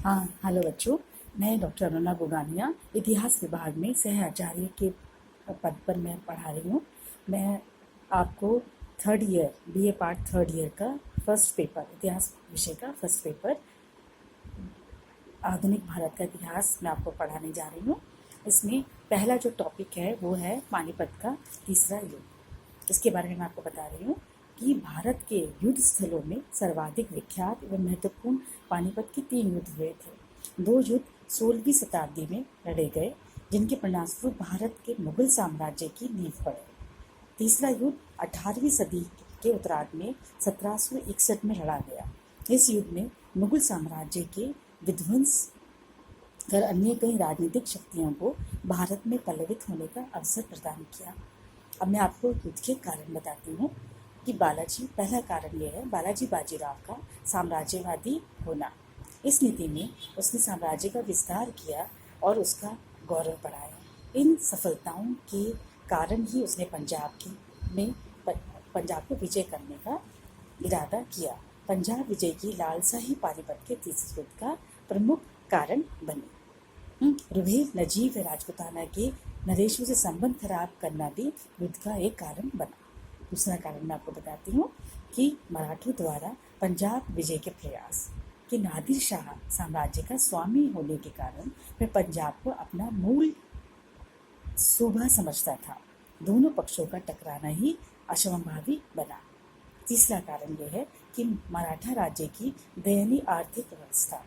हाँ, हेलो बच्चों। मैं डॉक्टर अरुणा गोगानिया इतिहास विभाग में सह आचार्य के पद पर मैं पढ़ा रही हूँ। मैं आपको third year BA part third year का फर्स्ट पेपर, इतिहास विषय का फर्स्ट पेपर, आधुनिक भारत का इतिहास मैं आपको पढ़ाने जा रही हूँ। इसमें पहला जो टॉपिक है वो है पानीपत का तीसरा युद्ध। इसके बारे में मैं आपको बता रही हूँ कि भारत के युद्ध स्थलों में सर्वाधिक विख्यात एवं महत्वपूर्ण पानीपत के 3 युद्ध हुए थे। 2 युद्ध 16वीं शताब्दी में लड़े गए, जिनके परिणामस्वरूप भारत के मुगल साम्राज्य की नींव पड़े। तीसरा युद्ध 18वीं सदी के उत्तरार्ध में 1761 में लड़ा गया। इस युद्ध में मुगल साम्राज्य के विध्वंस कर अन्य कई राजनीतिक शक्तियों को भारत में पल्लवित होने का अवसर प्रदान किया। अब मैं आपको युद्ध के कारण बताती हूँ कि पहला कारण यह है बालाजी बाजीराव का साम्राज्यवादी होना। इस नीति में उसने साम्राज्य का विस्तार किया और उसका गौरव बढ़ाया। इन सफलताओं के कारण ही उसने पंजाब को विजय करने का इरादा किया। पंजाब विजय की लालसा ही पानीपत के तीसरे युद्ध का प्रमुख कारण बनी। रुहेल नजीब व राजपूताना के नरेशों से संबंध खराब करना भी युद्ध का एक कारण बना। दूसरा कारण मैं आपको बताती हूँ कि मराठों द्वारा पंजाब विजय के प्रयास कि नादिर शाह साम्राज्य का स्वामी होने के कारण वह पंजाब को अपना मूल सूबा समझता था। दोनों पक्षों का टकराना ही असंभावी बना। तीसरा कारण यह है कि मराठा राज्य की दयनीय आर्थिक व्यवस्था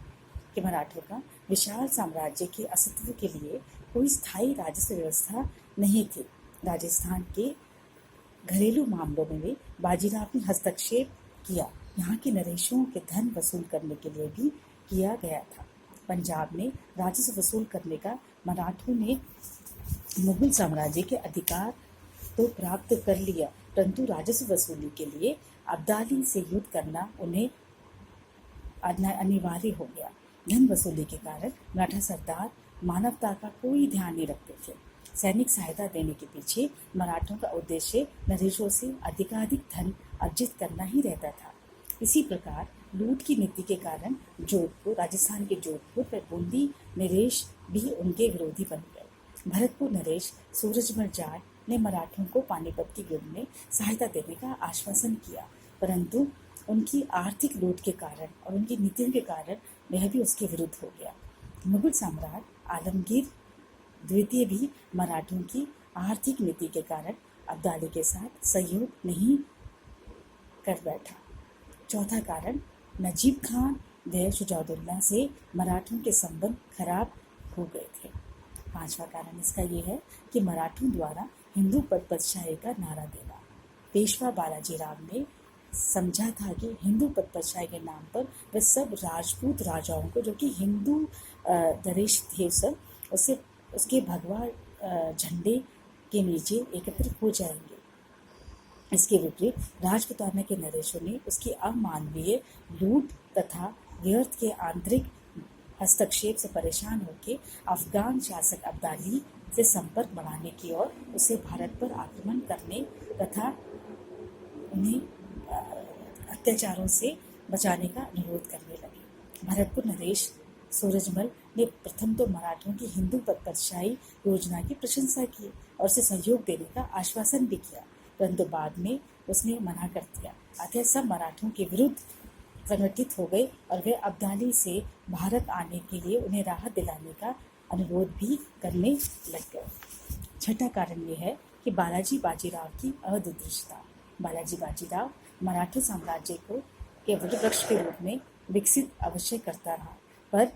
कि मराठों का विशाल साम्राज्य के अस्तित्व के लिए कोई स्थायी राजस्व व्यवस्था नहीं थी। राजस्थान के घरेलू मामलों में भी बाजीराव ने हस्तक्षेप किया। यहाँ के नरेशों के धन वसूल करने के लिए भी किया गया था। पंजाब में राजस्व वसूल करने का मराठों ने मुगल साम्राज्य के अधिकार तो प्राप्त कर लिया, परंतु राजस्व वसूली के लिए अब्दाली से युद्ध करना उन्हें अनिवार्य हो गया। धन वसूली के कारण मराठा सरदार मानवता का कोई ध्यान नहीं रखते थे। सैनिक सहायता देने के पीछे मराठों का उद्देश्य नरेशों से अधिकाधिक धन अर्जित करना ही रहता था। इसी प्रकार लूट की नीति के कारण राजस्थान के जोधपुर व बूंदी नरेश भी उनके विरोधी बन गए। भरतपुर नरेश सूरजमल जाट ने मराठों को पानीपत के युद्ध में सहायता देने का आश्वासन किया, परंतु उनकी आर्थिक लूट के कारण और उनकी नीतियों के कारण वह भी उसके विरुद्ध हो गया। मुगल सम्राट आलमगीर द्वितीय भी मराठों की आर्थिक नीति के कारण अब्दाली के साथ सहयोग नहीं कर बैठा। चौथा कारण नजीब खान व शुजाउद्दौला से मराठों के संबंध खराब हो गए थे। पांचवा कारण इसका यह है कि मराठों द्वारा हिंदू पदशाही का नारा देना। पेशवा बालाजीराव ने समझा था कि हिंदू पदशाही के नाम पर वे सब राजपूत राजाओं को, जो कि हिंदू नरेश थे, उसके भगवा झंडे के नीचे एकत्रित हो जाएंगे। इसके विपरीत राजपूताना के नरेशों ने उसकी अमानवीय लूट तथा व्यर्थ के आंतरिक हस्तक्षेप से परेशान होकर अफगान शासक अब्दाली से संपर्क बढ़ाने की और उसे भारत पर आक्रमण करने तथा उन्हें अत्याचारों से बचाने का अनुरोध करने लगे। भरतपुर नरेश सूरजमल ने प्रथम तो मराठों की हिंदू पदशाही योजना की प्रशंसा की और उसे सहयोग देने का आश्वासन भी किया, परंतु बाद में उसने मना कर दिया। अतः सब मराठों के विरुद्ध संगठित हो गए और वे अब्दाली से भारत आने के लिए उन्हें राहत दिलाने का अनुरोध भी करने लग गए। छठा कारण यह है कि बालाजी बाजीराव की अदूरदर्शिता। बालाजी बाजीराव मराठा साम्राज्य को के वटवृक्ष के रूप में विकसित अवश्य करता रहा, पर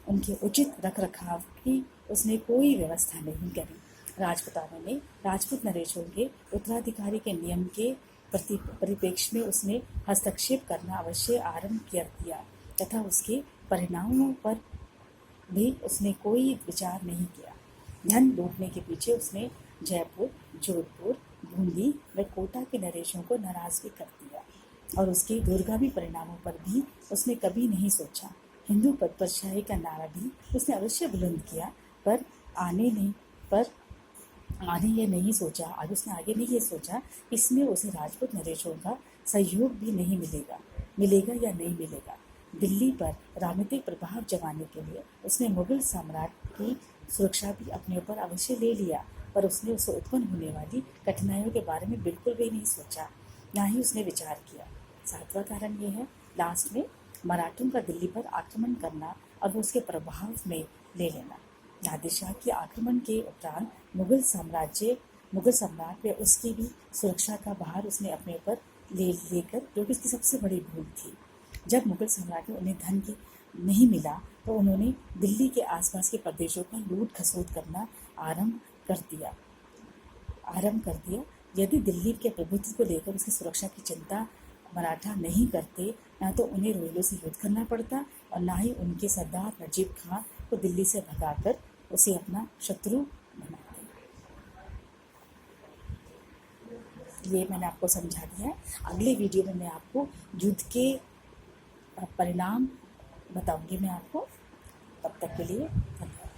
उनके उचित रखरखाव की उसने कोई व्यवस्था नहीं करी। राजपूताना ने राजपूत नरेशों के उत्तराधिकारी के नियम के परिप्रेक्ष्य में उसने हस्तक्षेप करना अवश्य आरंभ कर दिया तथा उसके परिणामों पर भी उसने कोई विचार नहीं किया। धन लूटने के पीछे उसने जयपुर, जोधपुर, बूंदी व कोटा के नरेशों को नाराज भी कर दिया और उसके दूरगामी परिणामों पर भी उसने कभी नहीं सोचा। हिंदू पदशाही का नारा भी उसने अवश्य बुलंद किया, पर उसने आगे नहीं ये सोचा इसमें उसे राजपूत नरेशों का सहयोग भी नहीं मिलेगा या नहीं मिलेगा। दिल्ली पर राजनीतिक प्रभाव जमाने के लिए उसने मुगल सम्राट की सुरक्षा भी अपने ऊपर अवश्य ले लिया, पर उसने उससे उत्पन्न होने वाली कठिनाइयों के बारे में बिल्कुल भी नहीं सोचा, ना ही उसने विचार किया। सातवां कारण ये है, लास्ट में मराठों का दिल्ली पर आक्रमण करना और वो उसके प्रभाव में ले लेना। नादिर शाह के आक्रमण के उपरांत मुगल सम्राट व उसकी भी सुरक्षा का भार उसने अपने ऊपर लेकर, जो कि उसकी सबसे बड़ी भूल थी। जब मुगल सम्राट ने उन्हें धन के नहीं मिला तो उन्होंने दिल्ली के आसपास के प्रदेशों पर लूट खसोट करना आरंभ कर दिया। यदि दिल्ली के प्रभुत्व को लेकर उसकी सुरक्षा की चिंता मराठा नहीं करते, ना तो उन्हें रोहिलों से युद्ध करना पड़ता और ना ही उनके सरदार नजीब खान को दिल्ली से भगाकर उसे अपना शत्रु बनाते। ये मैंने आपको समझा दिया है। अगले वीडियो में मैं आपको युद्ध के परिणाम बताऊंगी मैं आपको। तब तक के लिए धन्यवाद।